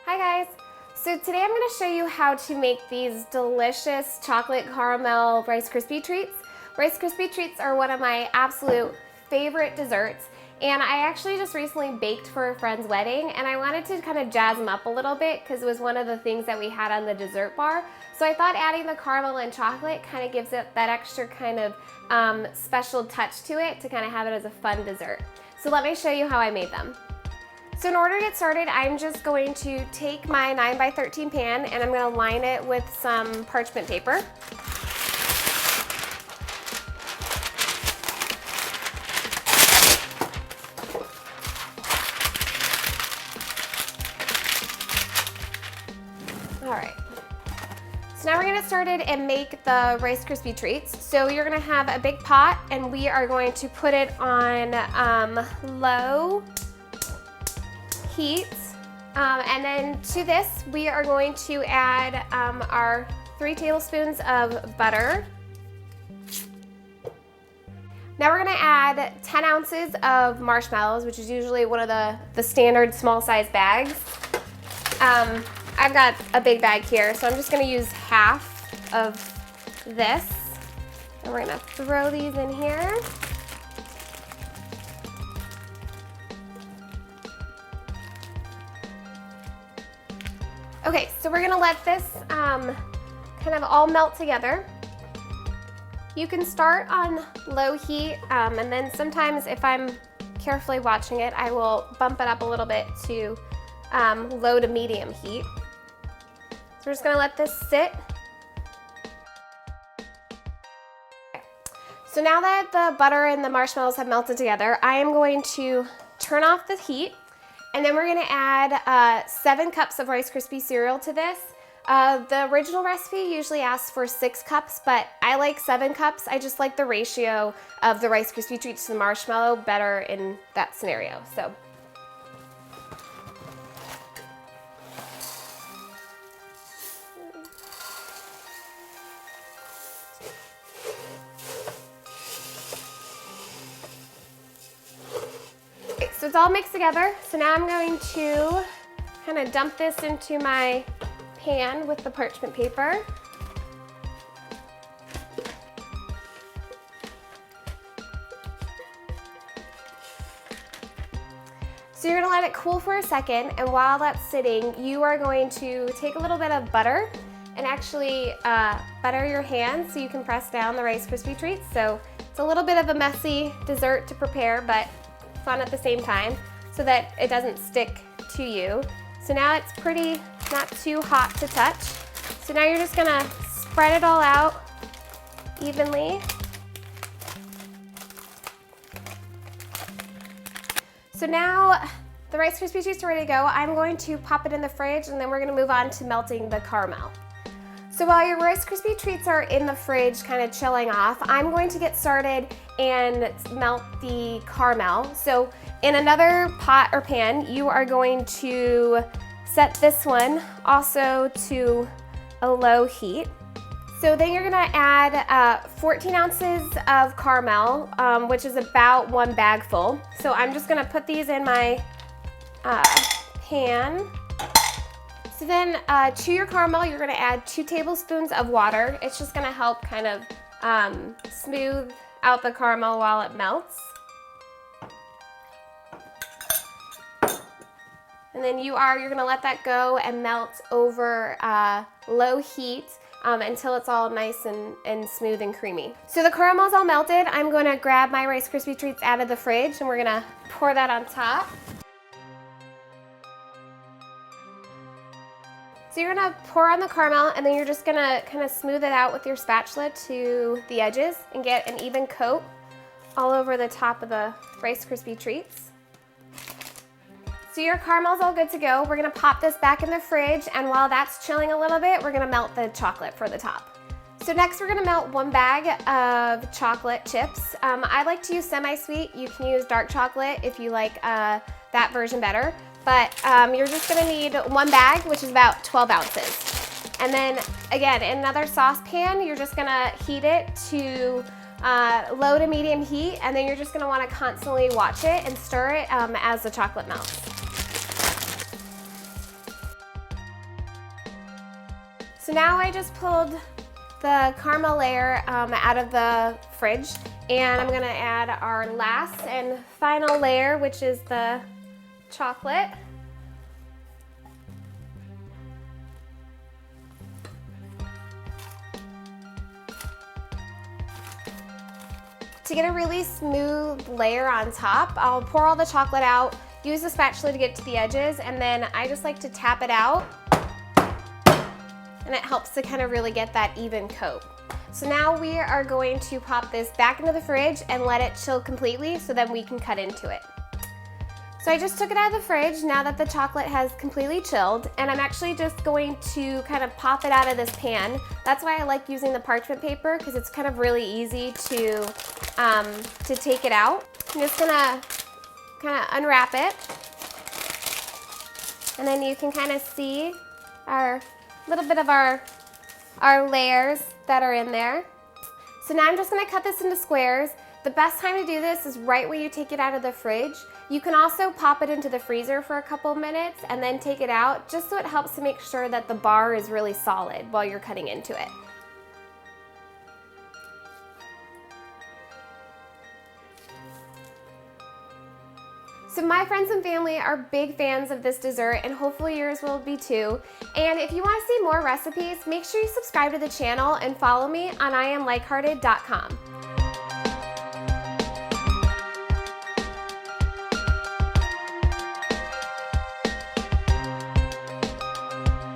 Hi guys! So today I'm going to show you how to make these delicious chocolate caramel Rice Krispie treats. Rice Krispie treats are one of my absolute favorite desserts, and I actually just recently baked for a friend's wedding, and I wanted to kind of jazz them up a little bit because it was one of the things that we had on the dessert bar. So I thought adding the caramel and chocolate kind of gives it that extra kind of special touch to it to kind of have it as a fun dessert. So let me show you how I made them. So in order to get started, I'm just going to take my 9x13 pan and I'm going to line it with some parchment paper. All right. So now we're going to get started and make the Rice Krispie treats. So you're going to have a big pot and we are going to put it on low heat, and then to this we are going to add our 3 tablespoons of butter. Now we're going to add 10 ounces of marshmallows, which is usually one of the standard small size bags. I've got a big bag here, so I'm just going to use half of this, and we're going to throw these in here. Okay, so we're gonna let this kind of all melt together. You can start on low heat, and then sometimes if I'm carefully watching it, I will bump it up a little bit to low to medium heat. So we're just gonna let this sit. So now that the butter and the marshmallows have melted together, I am going to turn off the heat. And then we're gonna add 7 cups of Rice Krispie cereal to this. The original recipe usually asks for 6 cups, but I like 7 cups. I just like the ratio of the Rice Krispie treats to the marshmallow better in that scenario. So. So it's all mixed together. So now I'm going to kind of dump this into my pan with the parchment paper. So you're gonna let it cool for a second, and while that's sitting, you are going to take a little bit of butter and actually butter your hands so you can press down the Rice Krispie treats. So it's a little bit of a messy dessert to prepare, but fun at the same time so that it doesn't stick to you. So now it's pretty not too hot to touch. So now you're just gonna spread it all out evenly. So now the Rice Krispie treats are ready to go. I'm going to pop it in the fridge and then we're gonna move on to melting the caramel. So while your Rice Krispie treats are in the fridge kind of chilling off, I'm going to get started and melt the caramel. So in another pot or pan, you are going to set this one also to a low heat. So then you're gonna add 14 ounces of caramel, which is about 1 bag full. So I'm just gonna put these in my pan. So then to your caramel, you're gonna add 2 tablespoons of water. It's just gonna help kind of smooth out the caramel while it melts. And then you're gonna let that go and melt over low heat until it's all nice and smooth and creamy. So the caramel's all melted. I'm gonna grab my Rice Krispie treats out of the fridge and we're gonna pour that on top. So you're gonna pour on the caramel and then you're just gonna kind of smooth it out with your spatula to the edges and get an even coat all over the top of the Rice Krispie treats. So your caramel's all good to go. We're gonna pop this back in the fridge, and while that's chilling a little bit, we're gonna melt the chocolate for the top. So next we're gonna melt 1 bag of chocolate chips. I like to use semi-sweet. You can use dark chocolate if you like that version better. But you're just gonna need 1 bag, which is about 12 ounces. And then again, in another saucepan, you're just gonna heat it to low to medium heat, and then you're just gonna wanna constantly watch it and stir it as the chocolate melts. So now I just pulled the caramel layer out of the fridge, and I'm gonna add our last and final layer, which is the chocolate. To get a really smooth layer on top, I'll pour all the chocolate out, use the spatula to get to the edges, and then I just like to tap it out, and it helps to kind of really get that even coat. So now we are going to pop this back into the fridge and let it chill completely so then we can cut into it. So I just took it out of the fridge now that the chocolate has completely chilled, and I'm actually just going to kind of pop it out of this pan. That's why I like using the parchment paper, because it's kind of really easy to take it out. I'm just gonna kind of unwrap it, and then you can kind of see our little bit of our layers that are in there. So now I'm just gonna cut this into squares. The best time to do this is right when you take it out of the fridge. You can also pop it into the freezer for a couple minutes and then take it out, just so it helps to make sure that the bar is really solid while you're cutting into it. So my friends and family are big fans of this dessert, and hopefully yours will be too. And if you want to see more recipes, make sure you subscribe to the channel and follow me on Iamlikehearted.com.